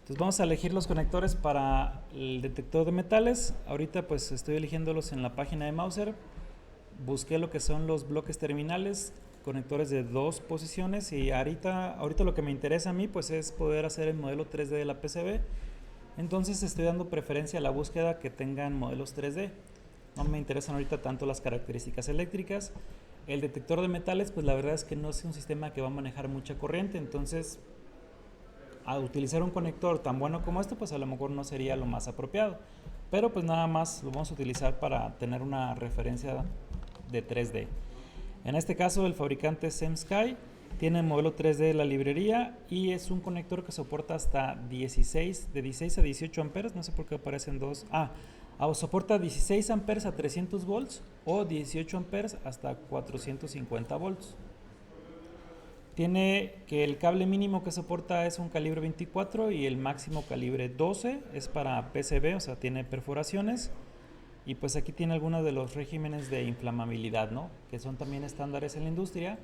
Entonces vamos a elegir los conectores para el detector de metales. Ahorita pues estoy eligiéndolos en la página de Mouser. Busqué lo que son los bloques terminales, conectores de dos posiciones, y ahorita lo que me interesa a mí pues es poder hacer el modelo 3D de la PCB. Entonces estoy dando preferencia a la búsqueda que tengan modelos 3D. No me interesan ahorita tanto las características eléctricas. El detector de metales pues la verdad es que no es un sistema que va a manejar mucha corriente, entonces a utilizar un conector tan bueno como este, pues a lo mejor no sería lo más apropiado. Pero pues nada más lo vamos a utilizar para tener una referencia de 3D. En este caso el fabricante es SEMSky, tiene el modelo 3D de la librería y es un conector que soporta hasta de 16 a 18 amperes, no sé por qué aparecen dos. Soporta 16 amperes a 300 volts o 18 amperes hasta 450 volts. Tiene que el cable mínimo que soporta es un calibre 24 y el máximo calibre 12, es para PCB, o sea, tiene perforaciones. Y pues aquí tiene algunos de los regímenes de inflamabilidad, ¿no? Que son también estándares en la industria,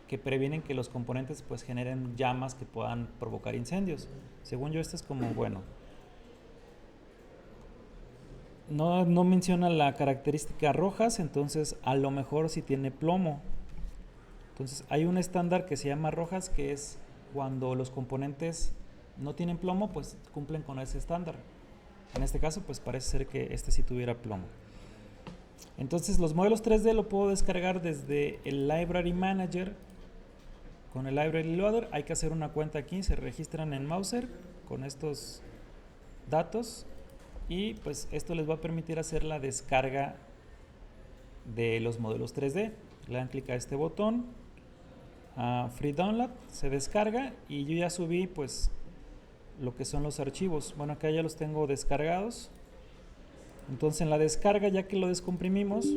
que previenen que los componentes pues generen llamas que puedan provocar incendios. Según yo, este es como bueno. No menciona la característica rojas, entonces a lo mejor sí tiene plomo. Entonces hay un estándar que se llama rojas, que es cuando los componentes no tienen plomo, pues cumplen con ese estándar. En este caso, pues parece ser que este sí tuviera plomo. Entonces los modelos 3D lo puedo descargar desde el Library Manager. Con el Library Loader hay que hacer una cuenta aquí, se registran en Mouser con estos datos y pues esto les va a permitir hacer la descarga de los modelos 3D. Le dan clic a este botón, a Free Download, se descarga y yo ya subí pues lo que son los archivos. Bueno, acá ya los tengo descargados. Entonces en la descarga, ya que lo descomprimimos,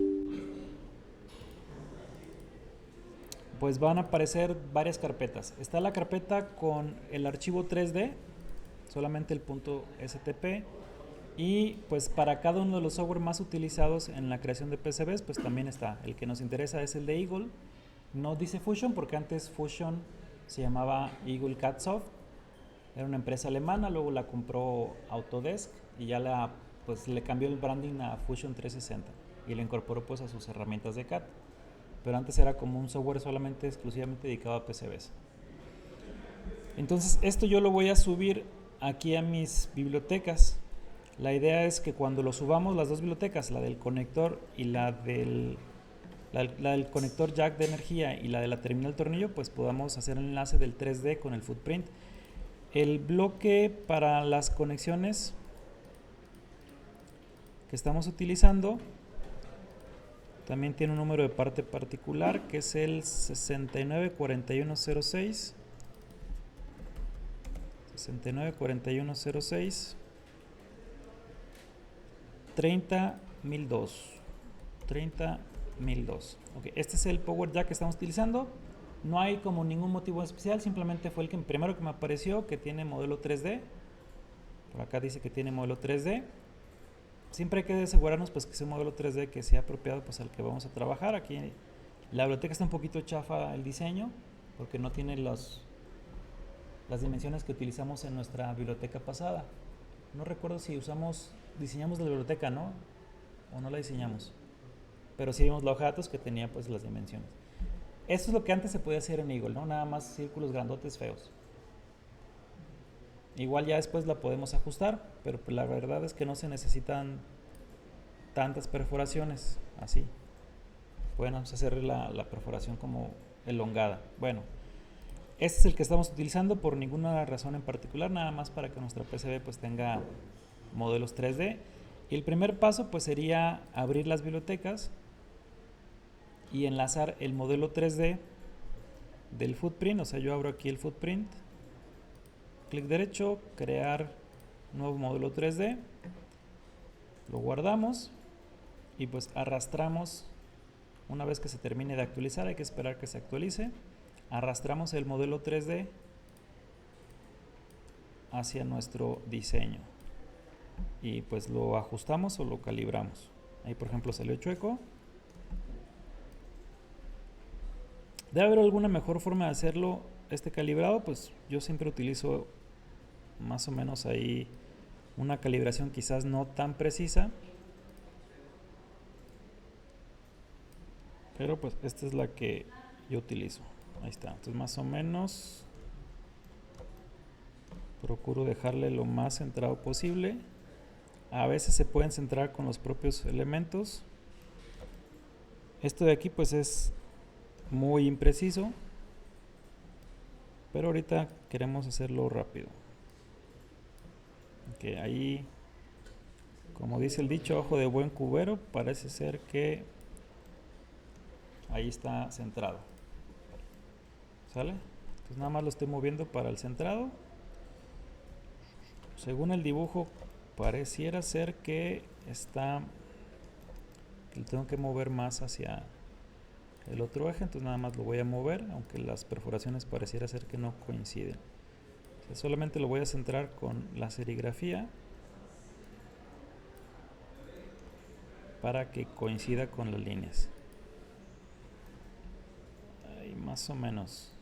pues van a aparecer varias carpetas. Está la carpeta con el archivo 3D, solamente el .stp, y pues para cada uno de los software más utilizados en la creación de PCBs, pues también está. El que nos interesa es el de Eagle. No dice Fusion porque antes Fusion se llamaba Eagle CAD Soft. Era una empresa alemana, luego la compró Autodesk y ya pues le cambió el branding a Fusion 360 y lo incorporó pues a sus herramientas de CAD. Pero antes era como un software solamente exclusivamente dedicado a PCBs. Entonces esto yo lo voy a subir aquí a mis bibliotecas. La idea es que cuando lo subamos, las dos bibliotecas, la del conector y la del conector jack de energía y la de la terminal tornillo, pues podamos hacer el enlace del 3D con el footprint. El bloque para las conexiones que estamos utilizando también tiene un número de parte particular que es el 694106 694106 30002 30002. Okay, este es el power jack que estamos utilizando. No hay como ningún motivo especial, simplemente fue el primero que me apareció, que tiene modelo 3D. Por acá dice que tiene modelo 3D. Siempre hay que asegurarnos pues que sea un modelo 3D que sea apropiado pues al que vamos a trabajar. Aquí la biblioteca está un poquito chafa el diseño porque no tiene las dimensiones que utilizamos en nuestra biblioteca pasada. No recuerdo si diseñamos la biblioteca, ¿no? O no la diseñamos. Pero sí vimos la hoja de datos que tenía pues las dimensiones. Eso es lo que antes se podía hacer en Eagle, ¿no? Nada más círculos grandotes feos. Igual ya después la podemos ajustar, pero la verdad es que no se necesitan tantas perforaciones así. Podemos hacer la perforación como elongada. Bueno, este es el que estamos utilizando por ninguna razón en particular, nada más para que nuestra PCB pues tenga modelos 3D. Y el primer paso pues sería abrir las bibliotecas y enlazar el modelo 3D del footprint. O sea, yo abro aquí el footprint, clic derecho, crear nuevo modelo 3D, lo guardamos y pues arrastramos. Una vez que se termine de actualizar, hay que esperar que se actualice, arrastramos el modelo 3D hacia nuestro diseño y pues lo ajustamos o lo calibramos. Ahí por ejemplo salió chueco. ¿Debe haber alguna mejor forma de hacerlo este calibrado? Pues yo siempre utilizo más o menos ahí una calibración quizás no tan precisa, pero pues esta es la que yo utilizo. Ahí está. Entonces más o menos procuro dejarle lo más centrado posible. A veces se pueden centrar con los propios elementos. Esto de aquí pues es muy impreciso, pero ahorita queremos hacerlo rápido. Ok, ahí, como dice el dicho, ojo de buen cubero, parece ser que ahí está centrado. ¿Sale? Entonces nada más lo estoy moviendo para el centrado. Según el dibujo pareciera ser que lo tengo que mover más hacia el otro eje, entonces nada más lo voy a mover, aunque las perforaciones pareciera ser que no coinciden. O sea, solamente lo voy a centrar con la serigrafía para que coincida con las líneas. Ahí más o menos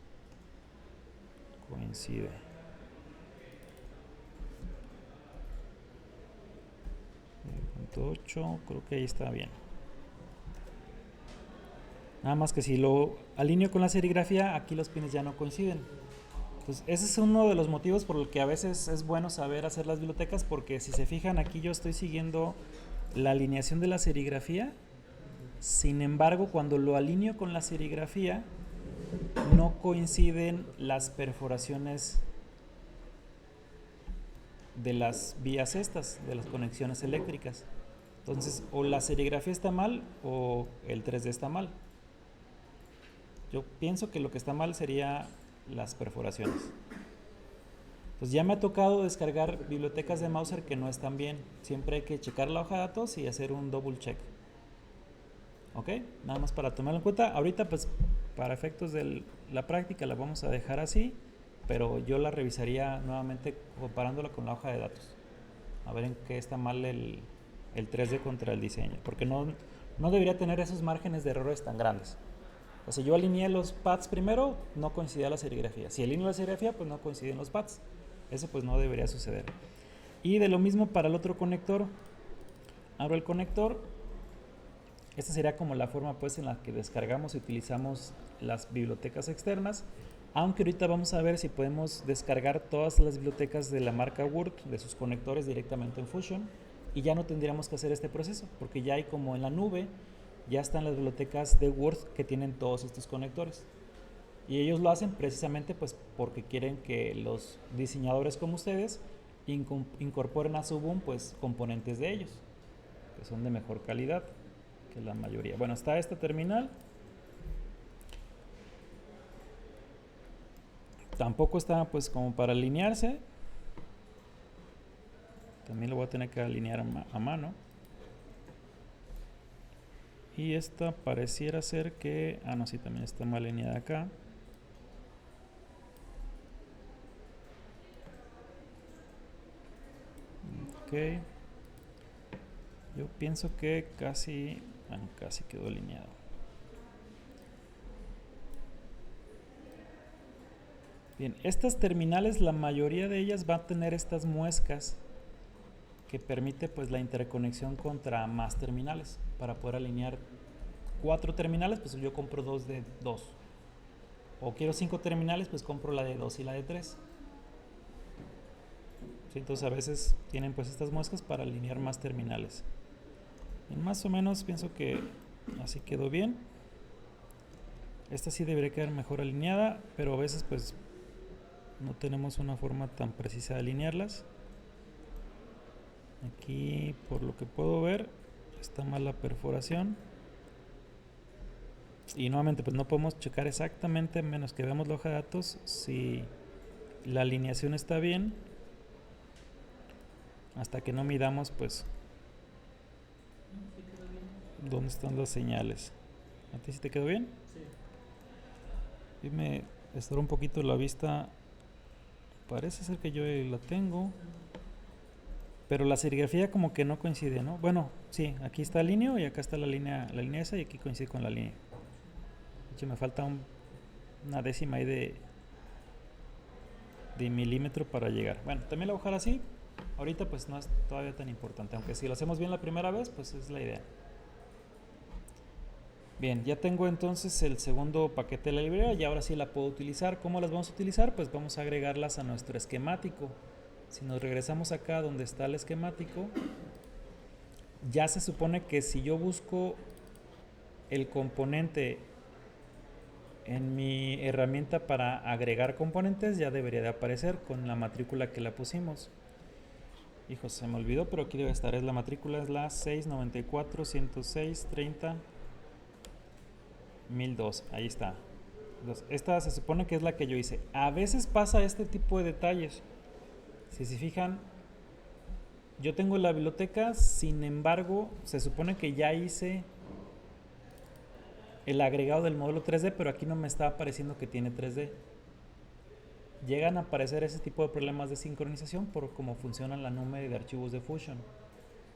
coincide. Punto 8, creo que ahí está bien. Nada más que si lo alineo con la serigrafía, aquí los pines ya no coinciden. Entonces, ese es uno de los motivos por el que a veces es bueno saber hacer las bibliotecas, porque si se fijan aquí yo estoy siguiendo la alineación de la serigrafía. Sin embargo, cuando lo alineo con la serigrafía, no coinciden las perforaciones de las vías estas, de las conexiones eléctricas. Entonces, o la serigrafía está mal o el 3D está mal. Yo pienso que lo que está mal sería las perforaciones. Pues ya me ha tocado descargar bibliotecas de Mauser que no están bien. Siempre hay que checar la hoja de datos y hacer un double check. ¿Ok? Nada más para tomarlo en cuenta. Ahorita pues para efectos de la práctica la vamos a dejar así, pero yo la revisaría nuevamente comparándola con la hoja de datos. A ver en qué está mal el 3D contra el diseño. Porque no debería tener esos márgenes de errores tan grandes. O sea, si yo alineé los pads primero, no coincidía la serigrafía. Si alineo la serigrafía, pues no coinciden los pads. Eso pues no debería suceder. Y de lo mismo para el otro conector. Abro el conector. Esta sería como la forma pues en la que descargamos y utilizamos las bibliotecas externas. Aunque ahorita vamos a ver si podemos descargar todas las bibliotecas de la marca Word, de sus conectores directamente en Fusion. Y ya no tendríamos que hacer este proceso, porque ya hay como en la nube, ya están las bibliotecas de Word que tienen todos estos conectores. Y ellos lo hacen precisamente pues porque quieren que los diseñadores como ustedes incorporen a su boom pues componentes de ellos, que son de mejor calidad que la mayoría. Bueno, está esta terminal. Tampoco está pues como para alinearse. También lo voy a tener que alinear a mano. Y esta pareciera ser que... Ah, no, sí, también está mal alineada acá. Ok. Yo pienso que casi... Bueno, casi quedó alineado. Bien, estas terminales, la mayoría de ellas va a tener estas muescas que permite pues la interconexión contra más terminales. Para poder alinear 4 terminales, pues yo compro 2 de 2. O quiero 5 terminales, pues compro la de 2 y la de 3. ¿Sí? Entonces a veces tienen pues estas muescas para alinear más terminales. Y más o menos pienso que así quedó bien. Esta sí debería quedar mejor alineada, pero a veces pues no tenemos una forma tan precisa de alinearlas. Aquí, por lo que puedo ver, está mal la perforación. Y nuevamente, pues no podemos checar exactamente, menos que veamos la hoja de datos, si la alineación está bien, hasta que no midamos, pues, dónde están las señales. ¿A ti sí te quedó bien? Sí. Y me estorba un poquito la vista. Parece ser que yo la tengo. Pero la serigrafía como que no coincide, ¿no? Bueno, sí, aquí está el línea y acá está la línea esa y aquí coincide con la línea. De hecho, me falta una décima ahí de milímetro para llegar. Bueno, también lo voy a dejar así. Ahorita pues no es todavía tan importante, aunque si lo hacemos bien la primera vez, pues es la idea. Bien, ya tengo entonces el segundo paquete de la librería y ahora sí la puedo utilizar. ¿Cómo las vamos a utilizar? Pues vamos a agregarlas a nuestro esquemático. Si nos regresamos acá donde está el esquemático, ya se supone que si yo busco el componente en mi herramienta para agregar componentes, ya debería de aparecer con la matrícula que la pusimos. Hijo, se me olvidó, pero aquí debe estar. Es la matrícula, es la 694 106 30 1002. Ahí está. Entonces, esta se supone que es la que yo hice. A veces pasa este tipo de detalles. Si se fijan, yo tengo la biblioteca, sin embargo, se supone que ya hice el agregado del módulo 3D, pero aquí no me está apareciendo que tiene 3D. Llegan a aparecer ese tipo de problemas de sincronización por cómo funciona la nube de archivos de Fusion.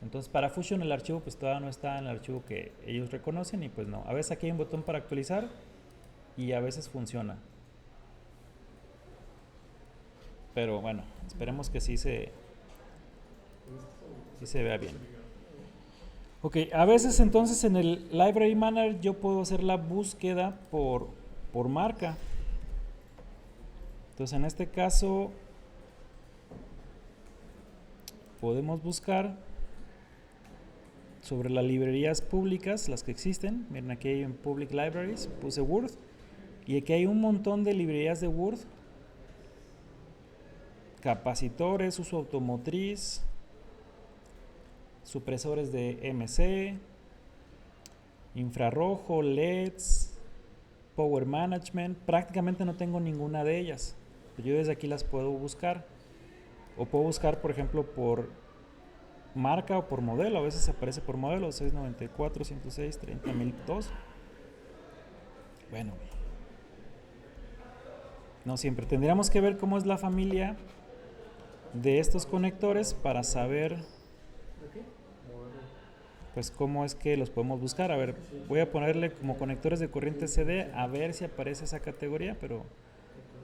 Entonces para Fusion el archivo pues todavía no está en el archivo que ellos reconocen y pues no. A veces aquí hay un botón para actualizar y a veces funciona. Pero bueno, esperemos que sí se vea bien. Ok, a veces entonces en el Library Manager yo puedo hacer la búsqueda por marca. Entonces en este caso podemos buscar sobre las librerías públicas, las que existen. Miren, aquí hay en Public Libraries, puse Word y aquí hay un montón de librerías de Word, capacitores, uso automotriz, supresores de MC, infrarrojo, LEDs, Power Management. Prácticamente no tengo ninguna de ellas. Yo desde aquí las puedo buscar. O puedo buscar, por ejemplo, por marca o por modelo. A veces aparece por modelo, 694, 106, 30, 1002. Bueno, no siempre. Tendríamos que ver cómo es la familia de estos conectores para saber pues cómo es que los podemos buscar. A ver, voy a ponerle como conectores de corriente CD a ver si aparece esa categoría, pero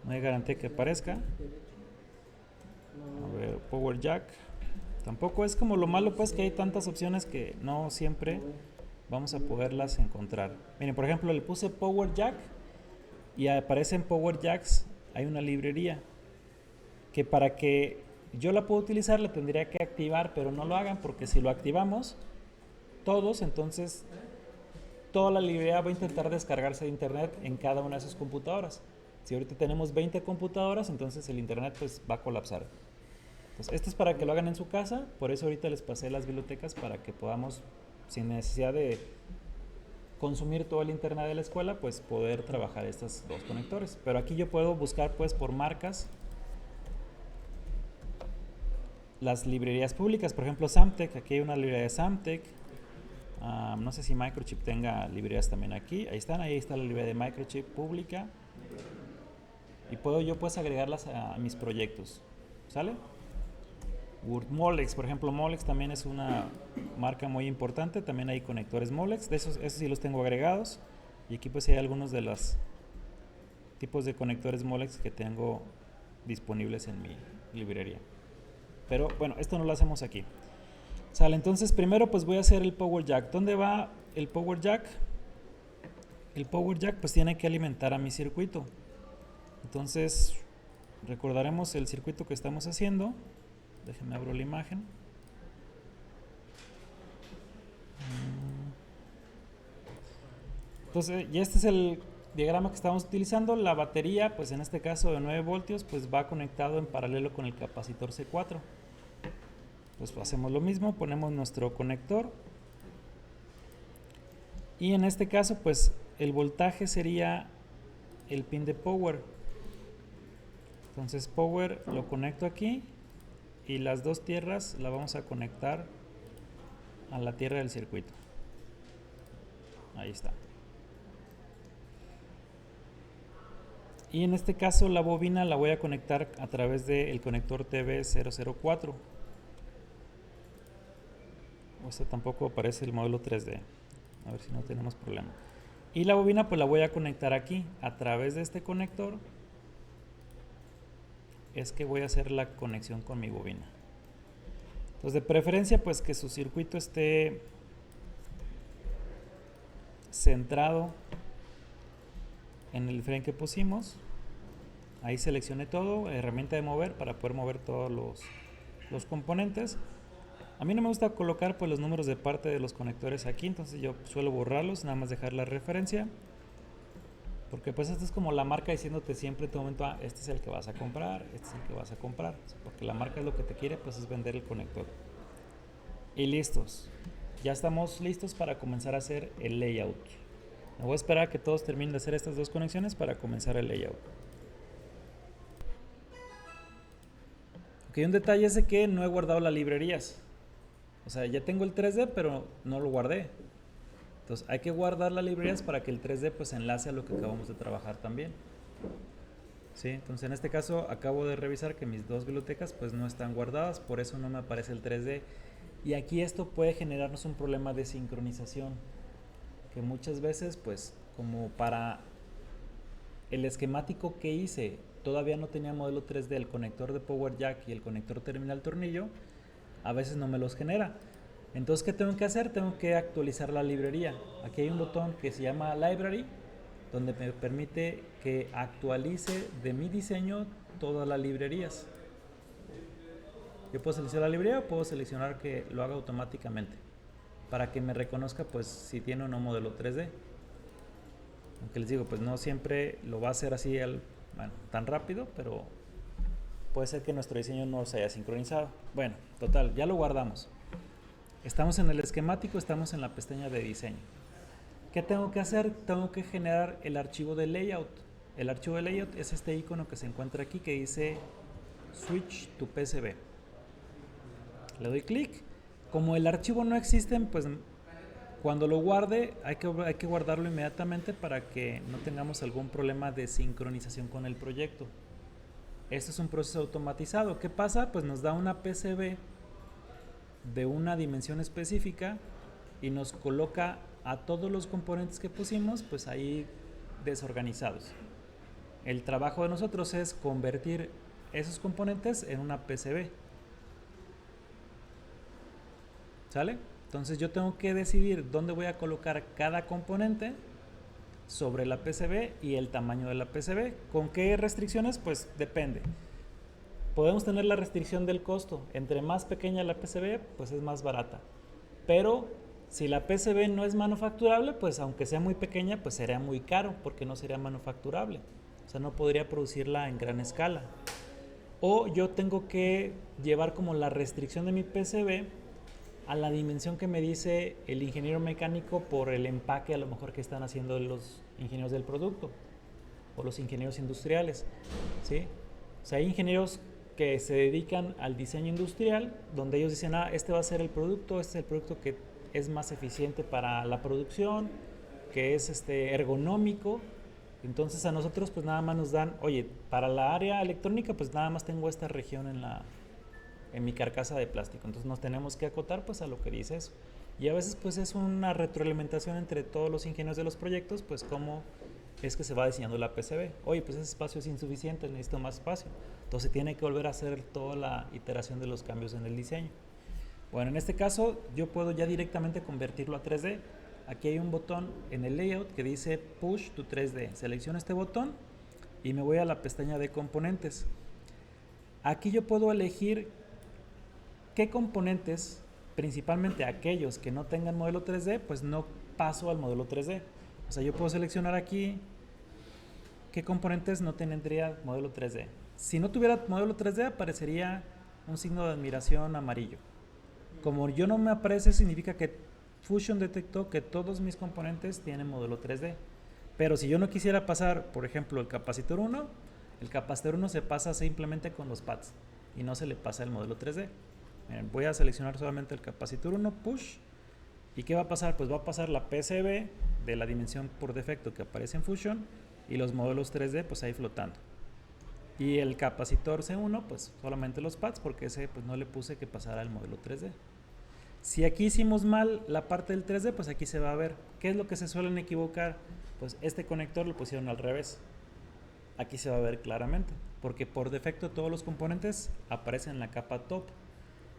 no hay garantía que aparezca. A ver, Power Jack. Tampoco es como lo malo pues que hay tantas opciones que no siempre vamos a poderlas encontrar. Miren, por ejemplo, le puse Power Jack y aparecen Power Jacks. Hay una librería que para que yo la pueda utilizar la tendría que activar, pero no lo hagan porque si lo activamos todos, entonces toda la librería va a intentar descargarse de internet en cada una de esas computadoras. Si ahorita tenemos 20 computadoras, entonces el internet pues va a colapsar. Entonces, esto es para que lo hagan en su casa, por eso ahorita les pasé las bibliotecas para que podamos, sin necesidad de consumir todo el internet de la escuela, pues poder trabajar estos dos conectores. Pero aquí yo puedo buscar pues por marcas las librerías públicas, por ejemplo Samtec, aquí hay una librería de Samtec. No sé si Microchip tenga librerías también aquí. Ahí están, ahí está la librería de Microchip pública. Y puedo yo pues agregarlas a mis proyectos. ¿Sale? Molex, por ejemplo, Molex también es una marca muy importante. También hay conectores Molex. De esos sí los tengo agregados. Y aquí pues hay algunos de los tipos de conectores Molex que tengo disponibles en mi librería. Pero bueno, esto no lo hacemos aquí. Sale, entonces primero pues voy a hacer el Power Jack. ¿Dónde va el Power Jack? El Power Jack pues tiene que alimentar a mi circuito. Entonces recordaremos el circuito que estamos haciendo. Déjenme abrir la imagen. Entonces ya este es el diagrama que estamos utilizando. La batería pues en este caso de 9 voltios pues va conectado en paralelo con el capacitor C4. Pues hacemos lo mismo, ponemos nuestro conector y en este caso pues el voltaje sería el pin de power. Entonces power lo conecto aquí y las dos tierras la vamos a conectar a la tierra del circuito. Ahí está. Y en este caso la bobina la voy a conectar a través del conector TV004. Este tampoco aparece el módulo 3D. A ver si no tenemos problema. Y la bobina pues la voy a conectar aquí a través de este conector. es que voy a hacer la conexión con mi bobina. Entonces, de preferencia, pues que su circuito esté centrado en el frame que pusimos. Ahí seleccioné todo, herramienta de mover para poder mover todos los componentes. A mí no me gusta colocar pues los números de parte de los conectores aquí, entonces yo suelo borrarlos, nada más dejar la referencia. Porque pues esto es como la marca diciéndote siempre en tu momento, este es el que vas a comprar, este es el que vas a comprar. Porque la marca es lo que te quiere, pues es vender el conector. Y listos. Ya estamos listos para comenzar a hacer el layout. Me voy a esperar a que todos terminen de hacer estas dos conexiones para comenzar el layout. Ok, un detalle es de que no he guardado las librerías. O sea, ya tengo el 3D, pero no lo guardé. Entonces hay que guardar las librerías para que el 3D pues enlace a lo que acabamos de trabajar también. ¿Sí? Entonces en este caso acabo de revisar que mis dos bibliotecas pues no están guardadas, por eso no me aparece el 3D. Y aquí esto puede generarnos un problema de sincronización, que muchas veces pues como para el esquemático que hice todavía no tenía modelo 3D, el conector de power jack y el conector terminal tornillo, a veces no me los genera. Entonces, ¿qué tengo que hacer? Tengo que actualizar la librería. Aquí hay un botón que se llama Library, donde me permite que actualice de mi diseño todas las librerías. Yo puedo seleccionar la librería o puedo seleccionar que lo haga automáticamente para que me reconozca pues si tiene o no modelo 3D. Aunque les digo, pues no siempre lo va a hacer así tan rápido, pero puede ser que nuestro diseño no se haya sincronizado. Bueno, total, ya lo guardamos. Estamos en el esquemático, estamos en la pestaña de diseño. ¿Qué tengo que hacer? Tengo que generar el archivo de layout. El archivo de layout es este icono que se encuentra aquí que dice Switch to PCB. Le doy clic. Como el archivo no existe, pues cuando lo guarde hay que guardarlo inmediatamente para que no tengamos algún problema de sincronización con el proyecto. Este es un proceso automatizado. ¿Qué pasa? Pues nos da una PCB de una dimensión específica y nos coloca a todos los componentes que pusimos pues ahí desorganizados. El trabajo de nosotros es convertir esos componentes en una PCB. ¿Sale? Entonces yo tengo que decidir dónde voy a colocar cada componente sobre la PCB y el tamaño de la PCB. ¿Con qué restricciones? Pues depende. Podemos tener la restricción del costo. Entre más pequeña la PCB, pues es más barata. Pero si la PCB no es manufacturable, pues aunque sea muy pequeña, pues sería muy caro porque no sería manufacturable. O sea, no podría producirla en gran escala. O yo tengo que llevar como la restricción de mi PCB a la dimensión que me dice el ingeniero mecánico por el empaque a lo mejor que están haciendo los ingenieros del producto o los ingenieros industriales, ¿sí? O sea, hay ingenieros que se dedican al diseño industrial donde ellos dicen, este va a ser el producto, este es el producto que es más eficiente para la producción, que es ergonómico. Entonces a nosotros pues nada más nos dan, oye, para la área electrónica pues nada más tengo esta región en mi carcasa de plástico, entonces nos tenemos que acotar pues a lo que dice eso. Y a veces pues es una retroalimentación entre todos los ingenieros de los proyectos, pues cómo es que se va diseñando la PCB. Oye, pues ese espacio es insuficiente, necesito más espacio. Entonces tiene que volver a hacer toda la iteración de los cambios en el diseño. Bueno, en este caso yo puedo ya directamente convertirlo a 3D. Aquí hay un botón en el layout que dice Push to 3D. Selecciono este botón y me voy a la pestaña de componentes. Aquí yo puedo elegir qué componentes, principalmente aquellos que no tengan modelo 3D, pues no paso al modelo 3D. O sea, yo puedo seleccionar aquí qué componentes no tendría modelo 3D. Si no tuviera modelo 3D, aparecería un signo de admiración amarillo. Como yo no me aparece, significa que Fusion detectó que todos mis componentes tienen modelo 3D. Pero si yo no quisiera pasar, por ejemplo, el capacitor 1, el capacitor 1 se pasa simplemente con los pads y no se le pasa el modelo 3D. Miren, voy a seleccionar solamente el capacitor 1, push. ¿Y qué va a pasar? Pues va a pasar la PCB de la dimensión por defecto que aparece en Fusion y los modelos 3D pues ahí flotando. Y el capacitor C1 pues solamente los pads porque ese pues no le puse que pasara el modelo 3D. Si aquí hicimos mal la parte del 3D, pues aquí se va a ver. ¿Qué es lo que se suelen equivocar? Pues este conector lo pusieron al revés. Aquí se va a ver claramente. porque por defecto todos los componentes aparecen en la capa top.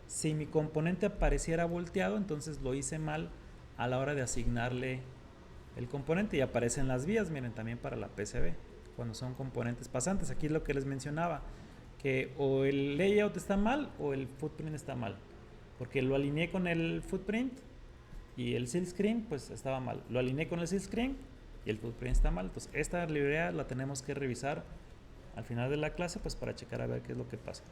Si mi componente apareciera volteado, entonces lo hice mal a la hora de asignarle el componente y aparecen las vías, miren, también para la PCB, cuando son componentes pasantes. Aquí es lo que les mencionaba, que o el layout está mal o el footprint está mal, porque lo alineé con el footprint y el silk screen pues estaba mal, lo alineé con el silk screen y el footprint está mal. Entonces esta librería la tenemos que revisar al final de la clase pues para checar a ver qué es lo que pasa.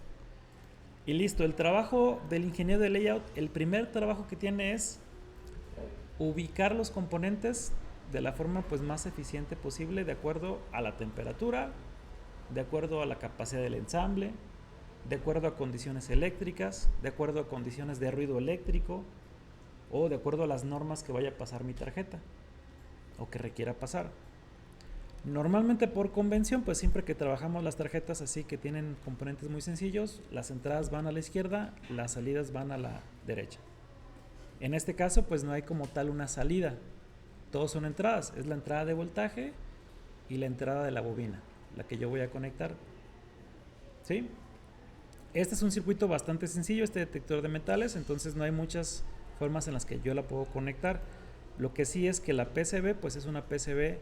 Y listo, el trabajo del ingeniero de layout, el primer trabajo que tiene es ubicar los componentes de la forma pues más eficiente posible, de acuerdo a la temperatura, de acuerdo a la capacidad del ensamble, de acuerdo a condiciones eléctricas, de acuerdo a condiciones de ruido eléctrico o de acuerdo a las normas que vaya a pasar mi tarjeta o que requiera pasar. Normalmente por convención, pues siempre que trabajamos las tarjetas así que tienen componentes muy sencillos, las entradas van a la izquierda, las salidas van a la derecha. En este caso pues no hay como tal una salida, todos son entradas, es la entrada de voltaje y la entrada de la bobina, la que yo voy a conectar. ¿Sí? Este es un circuito bastante sencillo, este detector de metales, entonces no hay muchas formas en las que yo la puedo conectar. Lo que sí es que la PCB pues es una PCB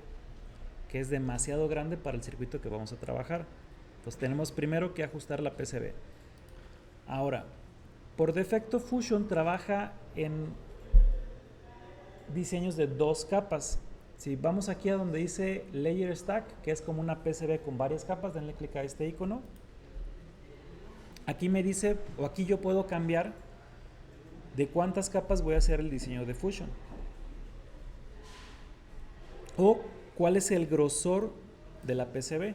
que es demasiado grande para el circuito que vamos a trabajar. Entonces tenemos primero que ajustar la PCB. Ahora, por defecto Fusion trabaja en diseños de 2 capas. Si vamos aquí a donde dice Layer Stack, que es como una PCB con varias capas, denle clic a este icono. Aquí me dice, o aquí yo puedo cambiar de cuántas capas voy a hacer el diseño de Fusion. O cuál es el grosor de la PCB.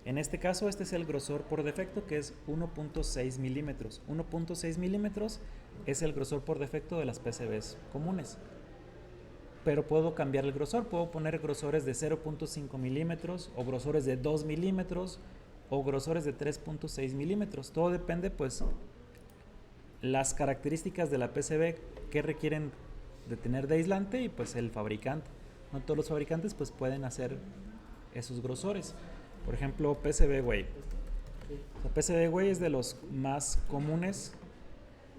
En este caso, este es el grosor por defecto, que es 1.6 milímetros. 1.6 milímetros es el grosor por defecto de las PCBs comunes. Pero puedo cambiar el grosor, puedo poner grosores de 0.5 milímetros o grosores de 2 milímetros o grosores de 3.6 milímetros. Todo depende, pues, las características de la PCB que requieren de tener de aislante y pues el fabricante. No todos los fabricantes pues pueden hacer esos grosores. Por ejemplo, PCBWay. La PCBWay es de los más comunes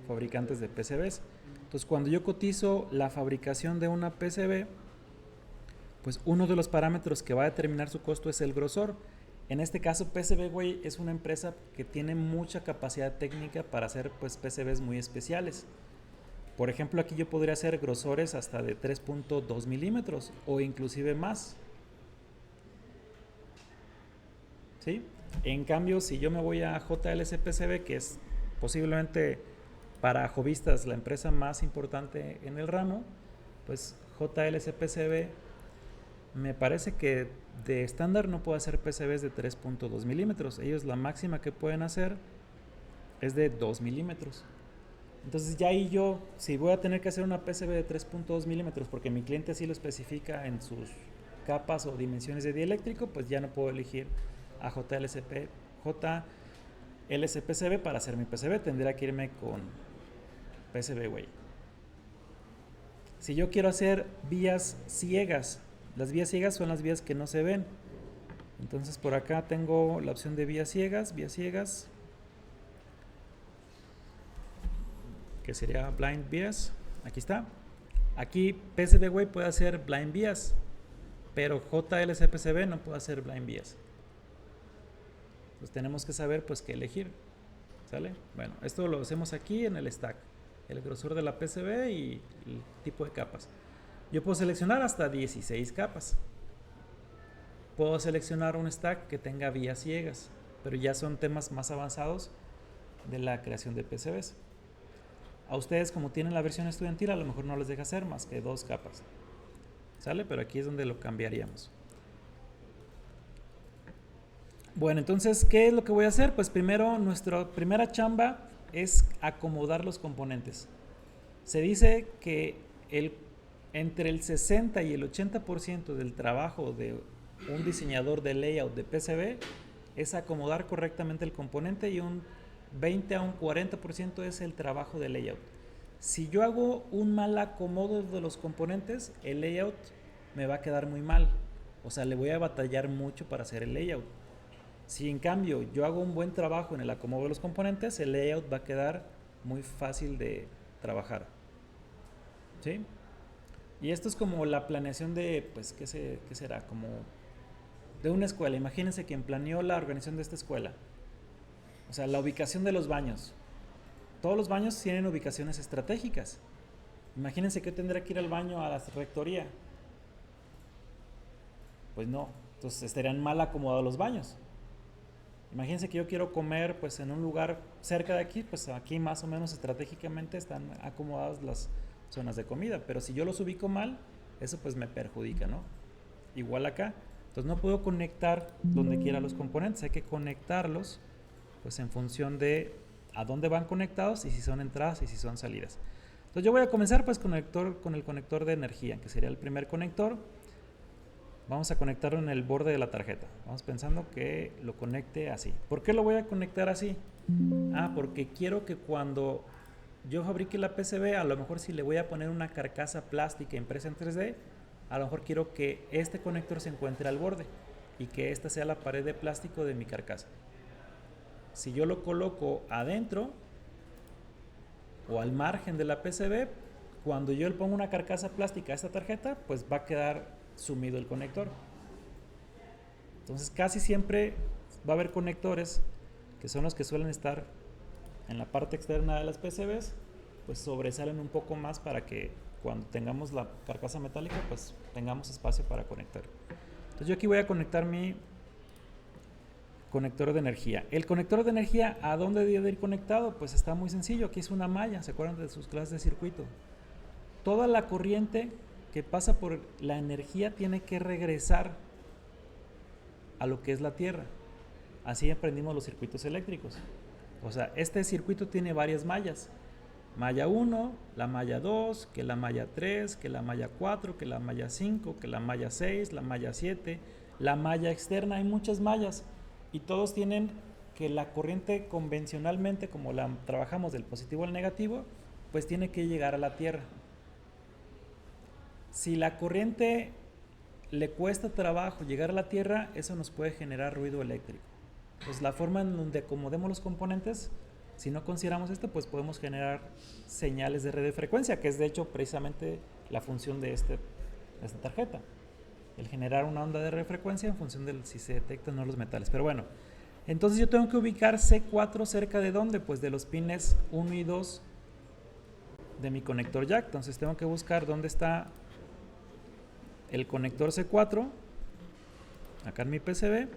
fabricantes de PCBs. Entonces, cuando yo cotizo la fabricación de una PCB, pues uno de los parámetros que va a determinar su costo es el grosor. En este caso, PCBWay es una empresa que tiene mucha capacidad técnica para hacer pues PCBs muy especiales. Por ejemplo, aquí yo podría hacer grosores hasta de 3.2 milímetros o inclusive más. ¿Sí? En cambio, si yo me voy a JLC PCB, que es posiblemente para hobbyistas la empresa más importante en el ramo, pues JLC PCB me parece que de estándar no puede hacer PCBs de 3.2 milímetros. Ellos la máxima que pueden hacer es de 2 milímetros. Entonces ya ahí yo, si voy a tener que hacer una PCB de 3.2 milímetros porque mi cliente así lo especifica en sus capas o dimensiones de dieléctrico, pues ya no puedo elegir a JLC PCB para hacer mi PCB. Tendría que irme con PCBWay. Si yo quiero hacer vías ciegas, las vías ciegas son las vías que no se ven. Entonces por acá tengo la opción de vías ciegas, que sería blind vias. Aquí está. Aquí PCBWay puede hacer blind vias, pero JLC PCB no puede hacer blind vias. Entonces tenemos que saber pues qué elegir. ¿Sale? Bueno, esto lo hacemos aquí en el stack, el grosor de la PCB y el tipo de capas. Yo puedo seleccionar hasta 16 capas. Puedo seleccionar un stack que tenga vías ciegas, pero ya son temas más avanzados de la creación de PCBs. A ustedes, como tienen la versión estudiantil, a lo mejor no les deja hacer más que 2 capas. ¿Sale? Pero aquí es donde lo cambiaríamos. Bueno, entonces, ¿qué es lo que voy a hacer? Pues primero, nuestra primera chamba es acomodar los componentes. Se dice que entre el 60 y el 80% del trabajo de un diseñador de layout de PCB es acomodar correctamente el componente y un 20 a un 40% es el trabajo de layout. Si yo hago un mal acomodo de los componentes, el layout me va a quedar muy mal. O sea, le voy a batallar mucho para hacer el layout. Si en cambio yo hago un buen trabajo en el acomodo de los componentes, el layout va a quedar muy fácil de trabajar. ¿Sí? Y esto es como la planeación de, pues, ¿qué será? Como de una escuela. Imagínense quien planeó la organización de esta escuela. O sea, la ubicación de los baños. Todos los baños tienen ubicaciones estratégicas. Imagínense que yo tendría que ir al baño a la rectoría. Pues no, entonces estarían mal acomodados los baños. Imagínense que yo quiero comer pues en un lugar cerca de aquí, pues aquí más o menos estratégicamente están acomodadas las zonas de comida, pero si yo los ubico mal, eso pues me perjudica, ¿no? Igual acá, entonces no puedo conectar donde quiera los componentes, hay que conectarlos pues en función de a dónde van conectados y si son entradas y si son salidas. Entonces yo voy a comenzar pues con el conector de energía, que sería el primer conector. Vamos a conectarlo en el borde de la tarjeta. Vamos pensando que lo conecte así. ¿Por qué lo voy a conectar así? Porque quiero que cuando yo fabrique la PCB, a lo mejor si le voy a poner una carcasa plástica impresa en 3D, a lo mejor quiero que este conector se encuentre al borde y que esta sea la pared de plástico de mi carcasa. Si yo lo coloco adentro o al margen de la PCB, cuando yo le pongo una carcasa plástica a esta tarjeta, pues va a quedar sumido el conector. Entonces casi siempre va a haber conectores que son los que suelen estar en la parte externa de las PCBs, pues sobresalen un poco más para que cuando tengamos la carcasa metálica pues tengamos espacio para conectar. Entonces yo aquí voy a conectar mi conector de energía. El conector de energía, ¿a dónde debe ir conectado? Pues está muy sencillo, aquí es una malla, ¿se acuerdan de sus clases de circuito? Toda la corriente que pasa por la energía tiene que regresar a lo que es la Tierra. Así aprendimos los circuitos eléctricos. O sea, este circuito tiene varias mallas. Malla 1, la malla 2, que la malla 3, que la malla 4, que la malla 5, que la malla 6, la malla 7, la malla externa, hay muchas mallas. Y todos tienen que la corriente convencionalmente, como la trabajamos del positivo al negativo, pues tiene que llegar a la Tierra. Si la corriente le cuesta trabajo llegar a la Tierra, eso nos puede generar ruido eléctrico. Pues la forma en donde acomodemos los componentes, si no consideramos esto, pues podemos generar señales de radiofrecuencia, que es de hecho precisamente la función de esta tarjeta. El generar una onda de radiofrecuencia en función de si se detectan o no los metales. Pero bueno, entonces yo tengo que ubicar C4 cerca de ¿dónde? Pues de los pines 1 y 2 de mi conector jack. Entonces tengo que buscar dónde está el conector C4 acá en mi PCB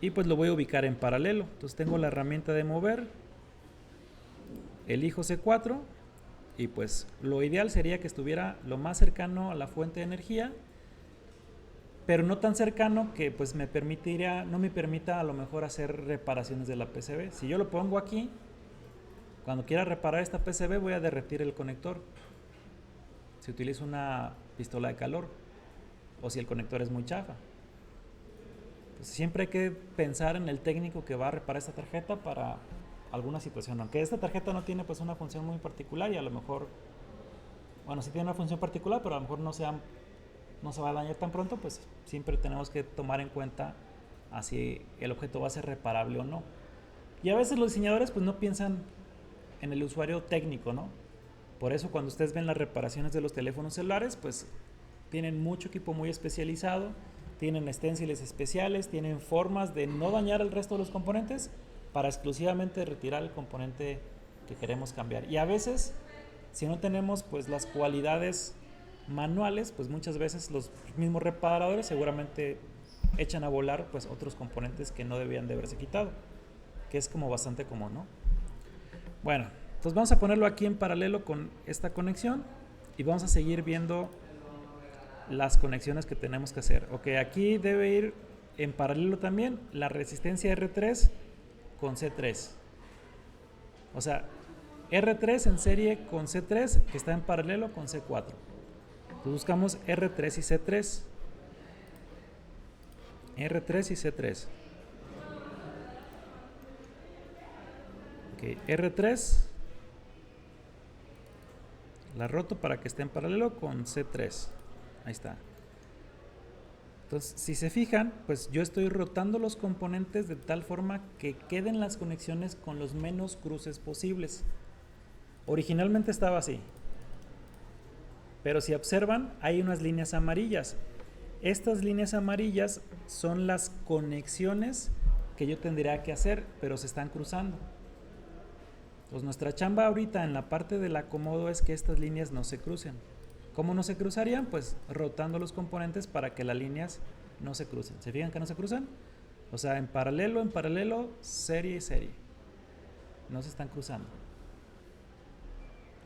y pues lo voy a ubicar en paralelo. Entonces tengo la herramienta de mover, elijo C4 y pues lo ideal sería que estuviera lo más cercano a la fuente de energía, pero no tan cercano que pues no me permita a lo mejor hacer reparaciones de la PCB. Si yo lo pongo aquí, cuando quiera reparar esta PCB voy a derretir el conector si utilizo una pistola de calor o si el conector es muy chafa. Pues siempre hay que pensar en el técnico que va a reparar esta tarjeta para alguna situación, aunque esta tarjeta no tiene pues una función muy particular y a lo mejor, bueno, sí tiene una función particular, pero a lo mejor no se va a dañar tan pronto, pues siempre tenemos que tomar en cuenta si el objeto va a ser reparable o no. Y a veces los diseñadores pues no piensan en el usuario técnico, ¿no? Por eso cuando ustedes ven las reparaciones de los teléfonos celulares, pues tienen mucho equipo muy especializado, tienen esténciles especiales, tienen formas de no dañar el resto de los componentes para exclusivamente retirar el componente que queremos cambiar. Y a veces, si no tenemos pues las cualidades manuales, pues muchas veces los mismos reparadores seguramente echan a volar pues otros componentes que no debían de haberse quitado, que es como bastante común, ¿no? Bueno, entonces vamos a ponerlo aquí en paralelo con esta conexión y vamos a seguir viendo las conexiones que tenemos que hacer. Ok, aquí debe ir en paralelo también la resistencia R3 con C3. O sea, R3 en serie con C3 que está en paralelo con C4. Entonces buscamos R3 y C3. R3 y C3. Ok, R3 la roto para que esté en paralelo con C3. Ahí está. Entonces, si se fijan, pues yo estoy rotando los componentes de tal forma que queden las conexiones con los menos cruces posibles. Originalmente estaba así, pero si observan, hay unas líneas amarillas. Estas líneas amarillas son las conexiones que yo tendría que hacer, pero se están cruzando. Entonces nuestra chamba ahorita en la parte del acomodo es que estas líneas no se crucen. ¿Cómo no se cruzarían? Pues rotando los componentes para que las líneas no se crucen. ¿Se fijan que no se cruzan? O sea, en paralelo, serie y serie. No se están cruzando.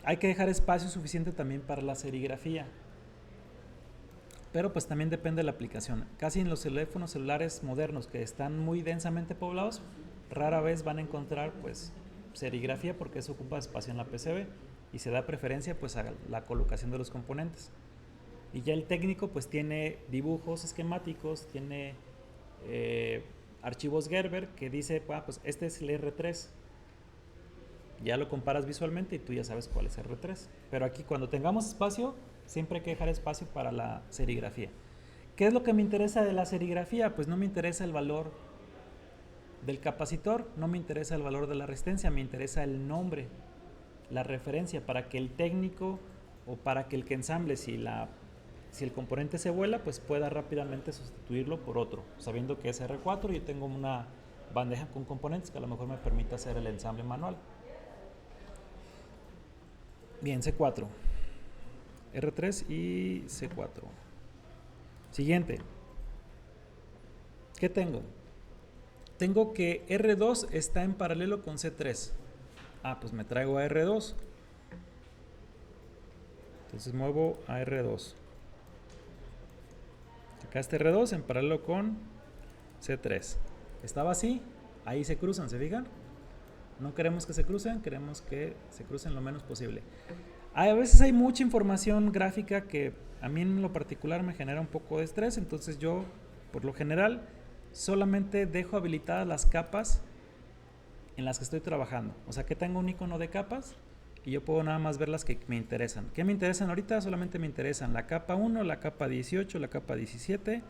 Hay que dejar espacio suficiente también para la serigrafía. Pero pues también depende de la aplicación. Casi en los teléfonos celulares modernos que están muy densamente poblados, rara vez van a encontrar pues serigrafía porque eso ocupa espacio en la PCB y se da preferencia pues a la colocación de los componentes. Y ya el técnico pues tiene dibujos esquemáticos, tiene archivos Gerber que dice, pues este es el R3. Ya lo comparas visualmente y tú ya sabes cuál es R3. Pero aquí cuando tengamos espacio, siempre hay que dejar espacio para la serigrafía. ¿Qué es lo que me interesa de la serigrafía? Pues no me interesa el valor del capacitor, no me interesa el valor de la resistencia, me interesa el nombre, la referencia, para que el técnico o para que el que ensamble, si el componente se vuela, pues pueda rápidamente sustituirlo por otro, sabiendo que es R4 y yo tengo una bandeja con componentes que a lo mejor me permite hacer el ensamble manual. Bien, C4, R3 y C4. Siguiente. ¿Qué tengo? Tengo que R2 está en paralelo con C3. Pues me traigo a R2. Entonces muevo a R2. Acá está R2 en paralelo con C3. Estaba así, ahí se cruzan, ¿se fijan? No queremos que se crucen, queremos que se crucen lo menos posible. A veces hay mucha información gráfica que a mí en lo particular me genera un poco de estrés, entonces yo, por lo general, solamente dejo habilitadas las capas en las que estoy trabajando. O sea, que tengo un icono de capas y yo puedo nada más ver las que me interesan. ¿Qué me interesan ahorita? Solamente me interesan la capa 1, la capa 18, la capa 17,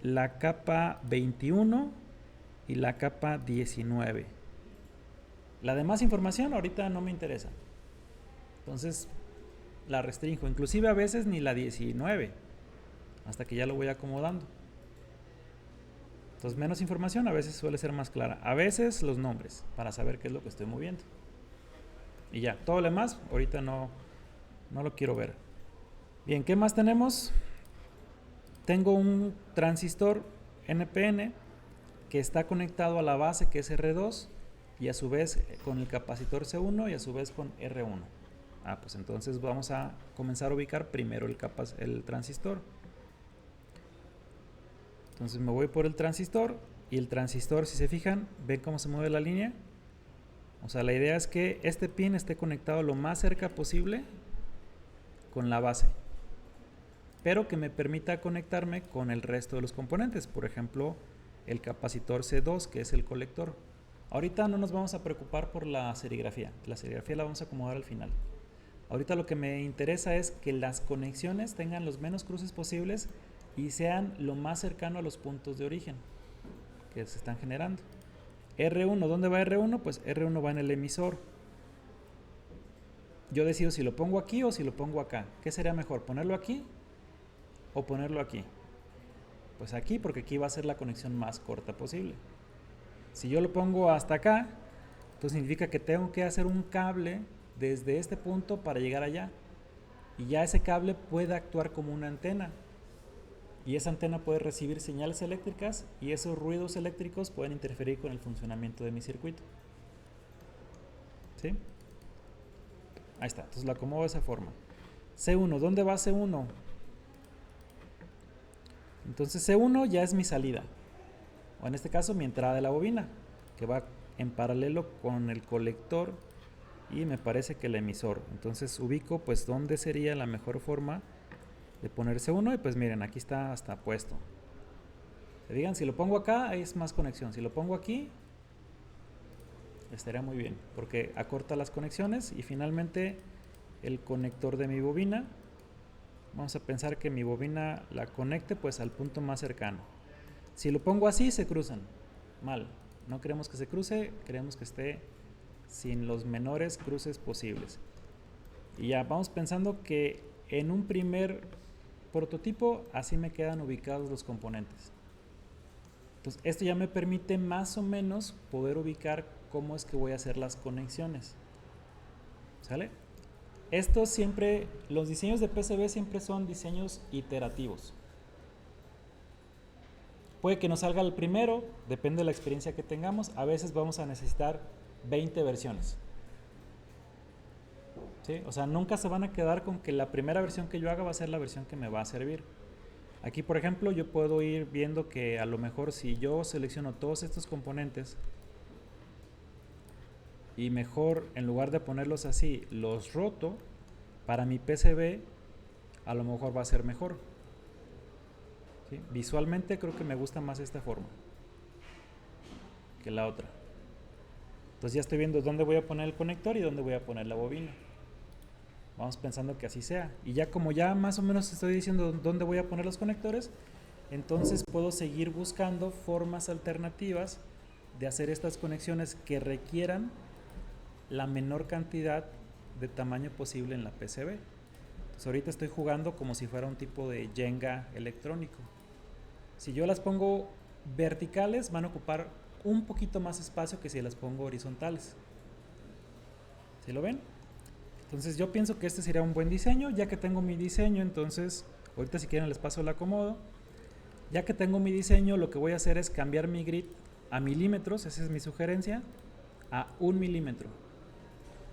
la capa 21 y la capa 19. La demás información ahorita no me interesa. Entonces la restringo. Inclusive a veces ni la 19. Hasta que ya lo voy acomodando. Entonces menos información a veces suele ser más clara. A veces los nombres para saber qué es lo que estoy moviendo. Y ya, todo lo demás ahorita no lo quiero ver. Bien, ¿qué más tenemos? Tengo un transistor NPN que está conectado a la base que es R2 y a su vez con el capacitor C1 y a su vez con R1. Pues entonces vamos a comenzar a ubicar primero el transistor. Entonces me voy por el transistor y el transistor, si se fijan, ven cómo se mueve la línea. O sea, la idea es que este pin esté conectado lo más cerca posible con la base, pero que me permita conectarme con el resto de los componentes, por ejemplo, el capacitor C2, que es el colector. Ahorita no nos vamos a preocupar por la serigrafía la vamos a acomodar al final. Ahorita lo que me interesa es que las conexiones tengan los menos cruces posibles y sean lo más cercano a los puntos de origen que se están generando. R1, ¿dónde va R1? Pues R1 va en el emisor. Yo decido si lo pongo aquí o si lo pongo acá. ¿Qué sería mejor? ¿Ponerlo aquí o ponerlo aquí? Pues aquí, porque aquí va a ser la conexión más corta posible. Si yo lo pongo hasta acá, entonces significa que tengo que hacer un cable desde este punto para llegar allá. Y ya ese cable puede actuar como una antena. Y esa antena puede recibir señales eléctricas y esos ruidos eléctricos pueden interferir con el funcionamiento de mi circuito. ¿Sí? Ahí está, entonces lo acomodo de esa forma. C1, ¿dónde va C1? Entonces C1 ya es mi salida, o en este caso mi entrada de la bobina, que va en paralelo con el colector y me parece que el emisor. Entonces ubico pues dónde sería la mejor forma de poner C1 y pues miren, aquí está hasta puesto. Se digan, si lo pongo acá es más conexión, si lo pongo aquí estaría muy bien, porque acorta las conexiones y finalmente el conector de mi bobina Vamos a pensar que mi bobina la conecte pues al punto más cercano. Si lo pongo así, se cruzan. Mal. No queremos que se cruce, queremos que esté sin los menores cruces posibles. Y ya vamos pensando que en un primer prototipo así me quedan ubicados los componentes. Entonces esto ya me permite más o menos poder ubicar cómo es que voy a hacer las conexiones. ¿Sale? Esto siempre, los diseños de PCB siempre son diseños iterativos. Puede que nos salga el primero, depende de la experiencia que tengamos. A veces vamos a necesitar 20 versiones. ¿Sí? O sea, nunca se van a quedar con que la primera versión que yo haga va a ser la versión que me va a servir. Aquí, por ejemplo, yo puedo ir viendo que a lo mejor si yo selecciono todos estos componentes y mejor en lugar de ponerlos así, los roto, para mi PCB a lo mejor va a ser mejor. ¿Sí? Visualmente creo que me gusta más esta forma que la otra. Entonces ya estoy viendo dónde voy a poner el conector y dónde voy a poner la bobina. Vamos pensando que así sea. Y ya como ya más o menos estoy diciendo dónde voy a poner los conectores, entonces puedo seguir buscando formas alternativas de hacer estas conexiones que requieran la menor cantidad de tamaño posible en la PCB. Entonces ahorita estoy jugando como si fuera un tipo de Jenga electrónico. Si yo las pongo verticales van a ocupar un poquito más espacio que si las pongo horizontales. ¿Sí lo ven? Entonces yo pienso que este sería un buen diseño. Ya que tengo mi diseño, entonces ahorita si quieren les paso el acomodo. Ya que tengo mi diseño, lo que voy a hacer es cambiar mi grid a milímetros, esa es mi sugerencia, a 1 milímetro.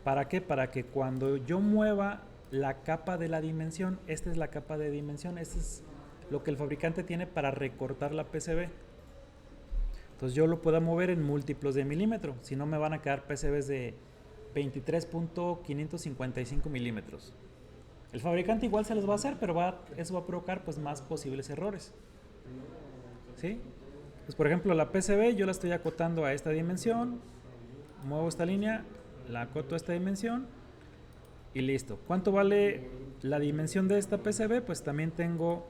¿Para qué? Para que cuando yo mueva la capa de la dimensión, esta es la capa de dimensión, este es lo que el fabricante tiene para recortar la PCB. Entonces yo lo puedo mover en múltiplos de milímetro, si no me van a quedar PCBs de 23.555 milímetros. El fabricante igual se los va a hacer, pero eso va a provocar pues más posibles errores. ¿Sí? Pues por ejemplo la PCB yo la estoy acotando a esta dimensión, muevo esta línea, la acoto a esta dimensión y listo. ¿Cuánto vale la dimensión de esta PCB? Pues también tengo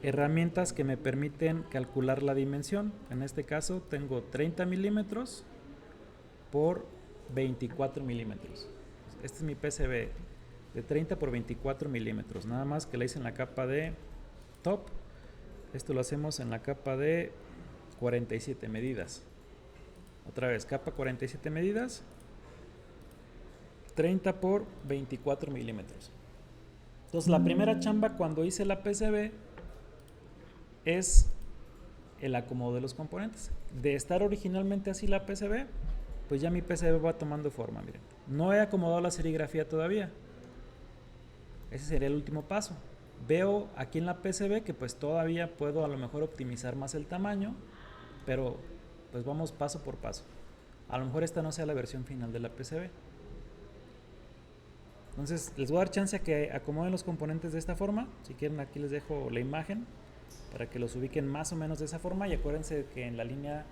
herramientas que me permiten calcular la dimensión. En este caso tengo 30 milímetros por 24 milímetros. Este es mi PCB de 30 por 24 milímetros. Nada más que le hice en la capa de top. Esto lo hacemos en la capa de 47 medidas. Otra vez, capa 47 medidas. 30 por 24 milímetros. Entonces la primera chamba cuando hice la PCB es el acomodo de los componentes. De estar originalmente así la PCB, pues ya mi PCB va tomando forma. Miren, no he acomodado la serigrafía todavía. Ese sería el último paso. Veo aquí en la PCB que pues todavía puedo a lo mejor optimizar más el tamaño, pero pues vamos paso por paso. A lo mejor esta no sea la versión final de la PCB. Entonces les voy a dar chance a que acomoden los componentes de esta forma. Si quieren aquí les dejo la imagen para que los ubiquen más o menos de esa forma y acuérdense que en la línea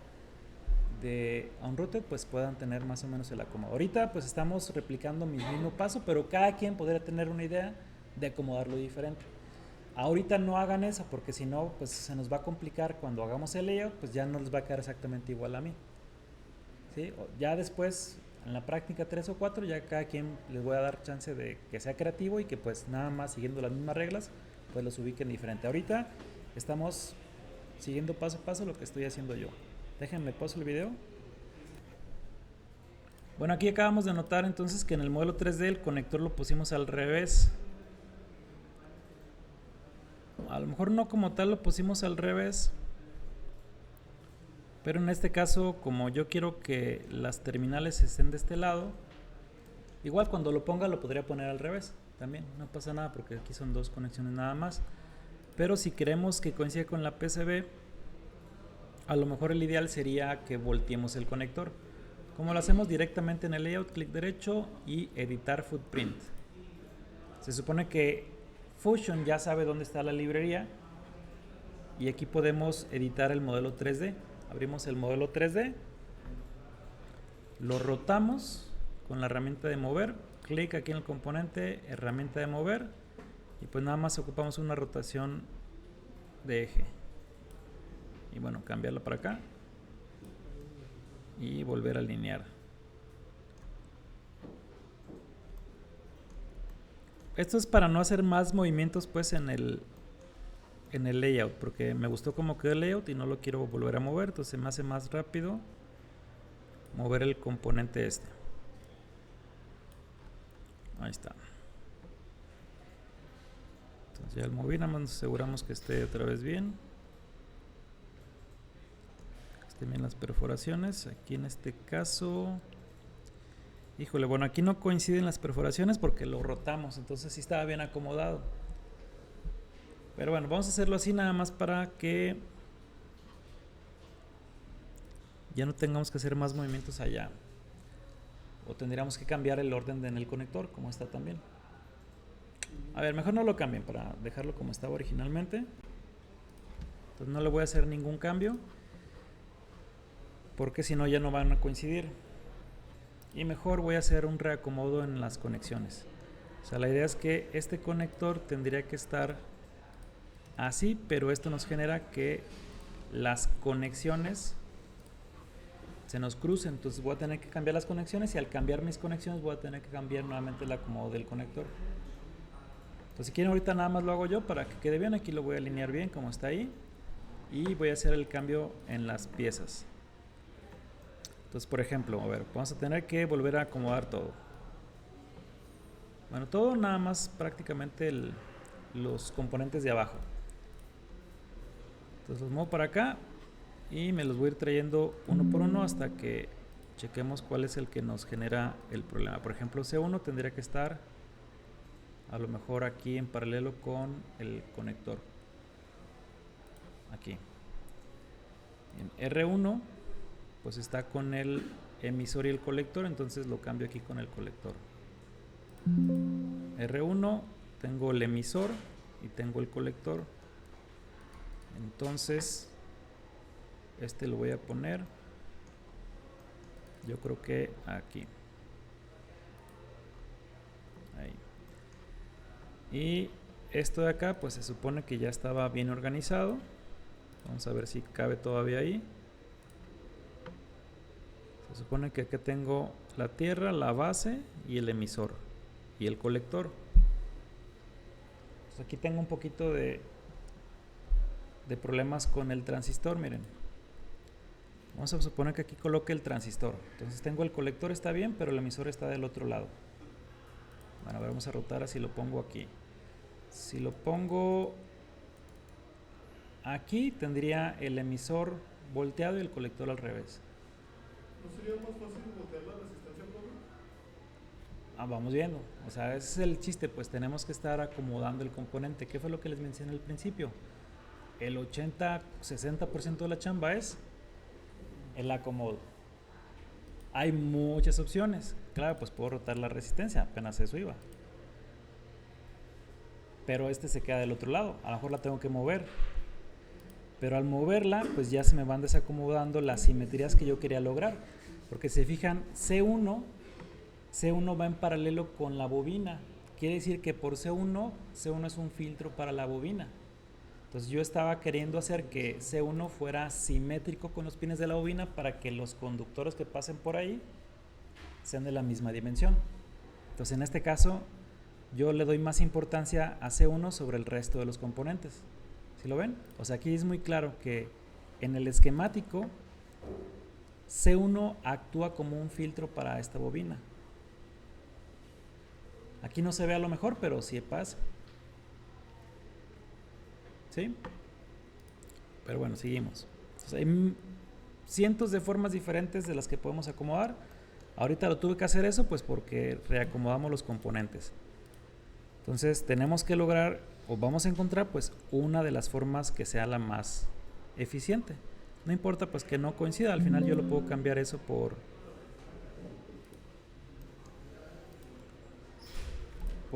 de Unrooted pues puedan tener más o menos el acomodo. Ahorita pues estamos replicando mi mismo paso, pero cada quien podría tener una idea de acomodarlo diferente. Ahorita no hagan eso porque si no pues se nos va a complicar cuando hagamos el layout, pues ya no les va a quedar exactamente igual a mí. ¿Sí? Ya después en la práctica 3 o 4 ya cada quien les voy a dar chance de que sea creativo y que pues nada más siguiendo las mismas reglas pues los ubiquen diferente. Ahorita estamos siguiendo paso a paso lo que estoy haciendo yo. Déjenme pausa el video. Bueno, aquí acabamos de notar entonces que en el modelo 3D el conector lo pusimos al revés. A lo mejor no como tal lo pusimos al revés, pero en este caso como yo quiero que las terminales estén de este lado, igual cuando lo ponga lo podría poner al revés también, no pasa nada porque aquí son dos conexiones nada más. Pero si queremos que coincida con la PCB, a lo mejor el ideal sería que volteemos el conector. Como lo hacemos directamente en el layout, clic derecho y editar footprint. Se supone que Fusion ya sabe dónde está la librería y aquí podemos editar el modelo 3D. Abrimos el modelo 3D, lo rotamos con la herramienta de mover, clic aquí en el componente, herramienta de mover Y pues nada más ocupamos una rotación de eje. Y bueno, cambiarla para acá. Y volver a alinear. Esto es para no hacer más movimientos pues en el layout, porque me gustó cómo quedó el layout y no lo quiero volver a mover, entonces me hace más rápido mover el componente este. Ahí está. Entonces ya el moví, nada más nos aseguramos que esté otra vez bien. Que estén bien las perforaciones. Aquí en este caso, híjole, bueno, aquí no coinciden las perforaciones porque lo rotamos, entonces sí estaba bien acomodado. Pero bueno, vamos a hacerlo así nada más para que ya no tengamos que hacer más movimientos allá. O tendríamos que cambiar el orden en el conector, como está también. A ver, mejor no lo cambien para dejarlo como estaba originalmente. Entonces no le voy a hacer ningún cambio, porque si no ya no van a coincidir. Y mejor voy a hacer un reacomodo en las conexiones. O sea, la idea es que este conector tendría que estar así, pero esto nos genera que las conexiones se nos crucen, entonces voy a tener que cambiar las conexiones y al cambiar mis conexiones voy a tener que cambiar nuevamente el acomodo del conector. Entonces si quieren ahorita nada más lo hago yo para que quede bien, aquí lo voy a alinear bien como está ahí y voy a hacer el cambio en las piezas. Entonces por ejemplo, a ver, vamos a tener que volver a acomodar todo. Bueno, todo nada más prácticamente los componentes de abajo. Entonces los muevo para acá y me los voy a ir trayendo uno por uno hasta que chequemos cuál es el que nos genera el problema. Por ejemplo, C1 tendría que estar a lo mejor aquí en paralelo con el conector. Aquí. En R1 pues está con el emisor y el colector, entonces lo cambio aquí con el colector. R1 tengo el emisor y tengo el colector. Entonces este lo voy a poner, yo creo que aquí. Ahí. Y esto de acá pues se supone que ya estaba bien organizado. Vamos a ver si cabe todavía ahí. Se supone que acá tengo la tierra, la base y el emisor y el colector. Pues aquí tengo un poquito de problemas con el transistor, miren. Vamos a suponer que aquí coloque el transistor. Entonces tengo el colector, está bien, pero el emisor está del otro lado. Bueno, a ver, vamos a rotar así, lo pongo aquí. Si lo pongo aquí, tendría el emisor volteado y el colector al revés. ¿No sería más fácil voltear la resistencia doble? Vamos viendo. O sea, ese es el chiste, pues tenemos que estar acomodando el componente. ¿Qué fue lo que les mencioné al principio? El 80-60% de la chamba es el acomodo. Hay muchas opciones. Claro, pues puedo rotar la resistencia, apenas eso iba. Pero este se queda del otro lado. A lo mejor la tengo que mover. Pero al moverla, pues ya se me van desacomodando las simetrías que yo quería lograr. Porque si se fijan, C1 va en paralelo con la bobina. Quiere decir que por C1 es un filtro para la bobina. Entonces yo estaba queriendo hacer que C1 fuera simétrico con los pines de la bobina para que los conductores que pasen por ahí sean de la misma dimensión. Entonces en este caso yo le doy más importancia a C1 sobre el resto de los componentes. ¿Sí lo ven? O sea, aquí es muy claro que en el esquemático C1 actúa como un filtro para esta bobina. Aquí no se ve a lo mejor, pero sí pasa. ¿Sí? Pero bueno, seguimos. Entonces, hay cientos de formas diferentes de las que podemos acomodar. Ahorita lo tuve que hacer eso pues porque reacomodamos los componentes. Entonces tenemos que lograr o vamos a encontrar pues una de las formas que sea la más eficiente. No importa pues que no coincida, al final yo lo puedo cambiar eso por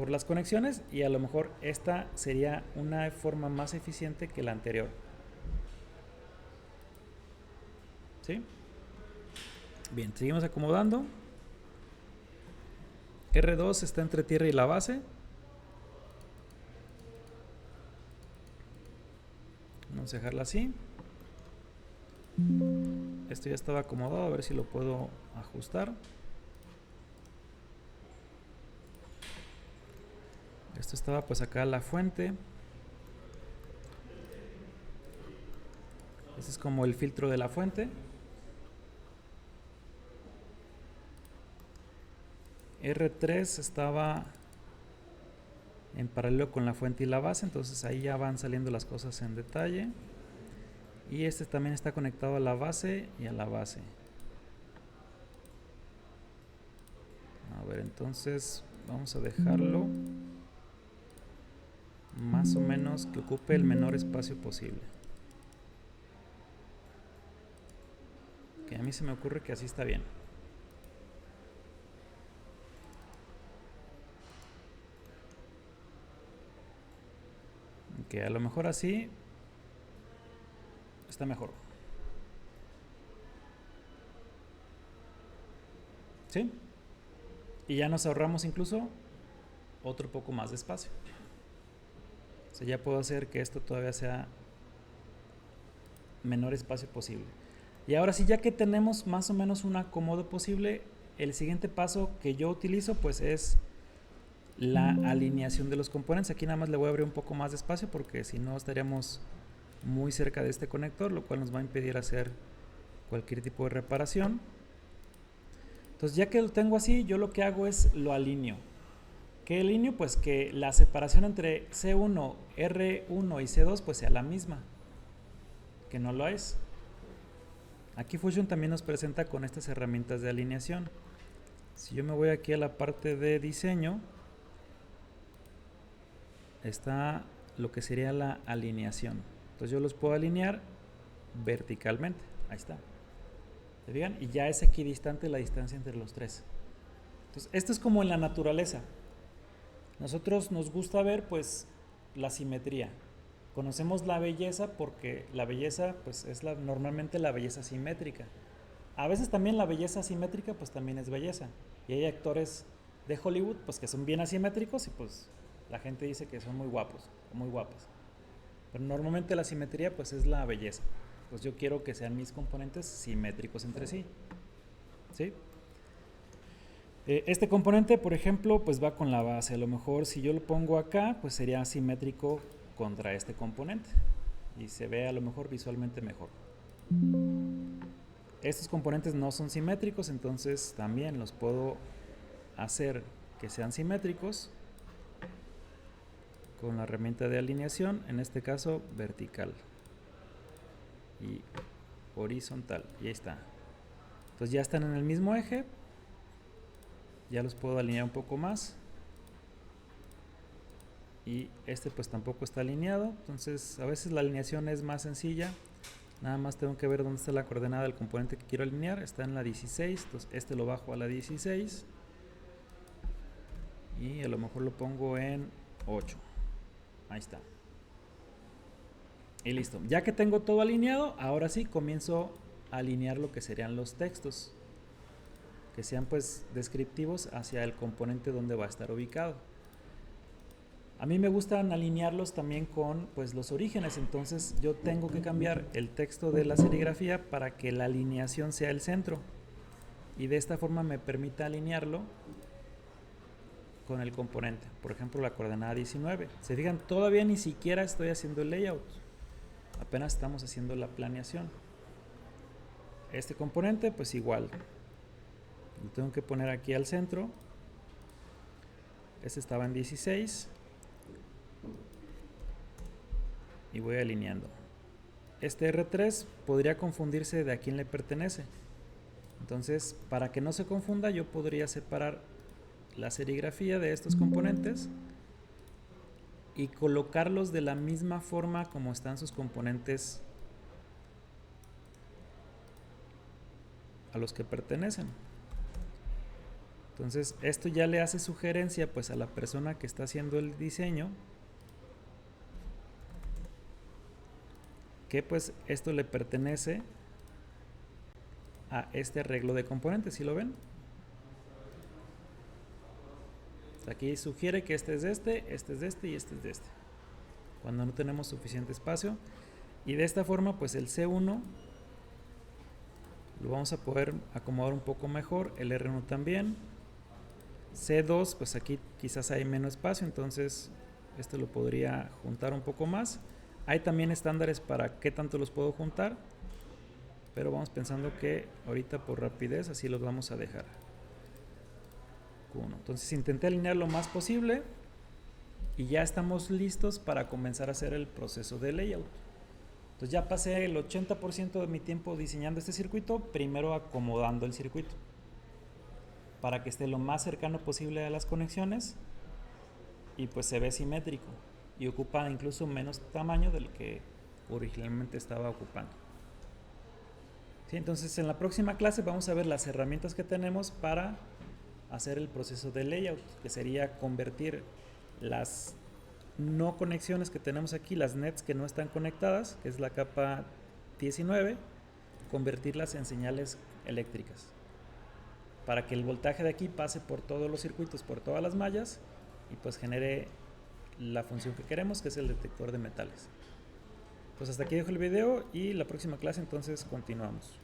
las conexiones y a lo mejor esta sería una forma más eficiente que la anterior. ¿Sí? Bien, seguimos acomodando. R2 está entre tierra y la base. Vamos a dejarla así. Esto ya estaba acomodado, a ver si lo puedo ajustar. Esto estaba pues acá la fuente. Este es como el filtro de la fuente. R3 estaba en paralelo con la fuente y la base, entonces ahí ya van saliendo las cosas en detalle. Y este también está conectado a la base y a la base. A ver, entonces vamos a dejarlo más o menos que ocupe el menor espacio posible. Que a mí se me ocurre que así está bien. Que a lo mejor así está mejor. ¿Sí? Y ya nos ahorramos incluso otro poco más de espacio. O sea, ya puedo hacer que esto todavía sea menor espacio posible. Y ahora sí, ya que tenemos más o menos un acomodo posible, el siguiente paso que yo utilizo pues es la alineación de los componentes. Aquí nada más le voy a abrir un poco más de espacio porque si no estaríamos muy cerca de este conector, lo cual nos va a impedir hacer cualquier tipo de reparación. Entonces ya que lo tengo así, yo lo que hago es lo alineo. ¿Qué alineo? Pues que la separación entre C1, R1 y C2 pues sea la misma, que no lo es. Aquí Fusion también nos presenta con estas herramientas de alineación. Si yo me voy aquí a la parte de diseño, está lo que sería la alineación. Entonces yo los puedo alinear verticalmente. Ahí está. ¿Se fijan? Y ya es equidistante la distancia entre los tres. Entonces esto es como en la naturaleza. Nosotros nos gusta ver pues la simetría. Conocemos la belleza porque la belleza pues es normalmente la belleza simétrica. A veces también la belleza asimétrica pues también es belleza. Y hay actores de Hollywood pues que son bien asimétricos y pues la gente dice que son muy guapos o muy guapas. Pero normalmente la simetría pues es la belleza. Pues yo quiero que sean mis componentes simétricos entre sí. ¿Sí? Este componente, por ejemplo, pues va con la base. A lo mejor si yo lo pongo acá, pues sería simétrico contra este componente. Y se ve a lo mejor visualmente mejor. Estos componentes no son simétricos, entonces también los puedo hacer que sean simétricos con la herramienta de alineación, en este caso vertical y horizontal. Y ahí está. Entonces ya están en el mismo eje. Ya los puedo alinear un poco más. Y este pues tampoco está alineado. Entonces a veces la alineación es más sencilla. Nada más tengo que ver dónde está la coordenada del componente que quiero alinear. Está en la 16. Entonces este lo bajo a la 16. Y a lo mejor lo pongo en 8. Ahí está. Y listo. Ya que tengo todo alineado, ahora sí comienzo a alinear lo que serían los textos. Que sean pues descriptivos hacia el componente donde va a estar ubicado. A mí me gustan alinearlos también con pues los orígenes, entonces yo tengo que cambiar el texto de la serigrafía para que la alineación sea el centro y de esta forma me permita alinearlo con el componente, por ejemplo la coordenada 19. Se fijan, todavía ni siquiera estoy haciendo el layout, apenas estamos haciendo la planeación. Este componente pues igual, lo tengo que poner aquí al centro. Este estaba en 16 y voy alineando. Este R3 podría confundirse de a quién le pertenece, entonces para que no se confunda yo podría separar la serigrafía de estos componentes y colocarlos de la misma forma como están sus componentes a los que pertenecen. Entonces esto ya le hace sugerencia pues a la persona que está haciendo el diseño que pues esto le pertenece a este arreglo de componentes. ¿Sí lo ven? Aquí sugiere que este es de este y este es de este. Cuando no tenemos suficiente espacio. Y de esta forma pues el C1 lo vamos a poder acomodar un poco mejor, el R1 también. C2 pues aquí quizás hay menos espacio, entonces esto lo podría juntar un poco más. Hay también estándares para qué tanto los puedo juntar, pero vamos pensando que ahorita por rapidez así los vamos a dejar. Q1. Entonces intenté alinear lo más posible y ya estamos listos para comenzar a hacer el proceso de layout. Entonces ya pasé el 80% de mi tiempo diseñando este circuito, primero acomodando el circuito para que esté lo más cercano posible a las conexiones y pues se ve simétrico y ocupa incluso menos tamaño del que originalmente estaba ocupando. ¿Sí? Entonces en la próxima clase vamos a ver las herramientas que tenemos para hacer el proceso de layout, que sería convertir las no conexiones que tenemos aquí, las nets que no están conectadas, que es la capa 19, convertirlas en señales eléctricas para que el voltaje de aquí pase por todos los circuitos, por todas las mallas y pues genere la función que queremos, que es el detector de metales. Pues hasta aquí dejo el video y la próxima clase entonces continuamos.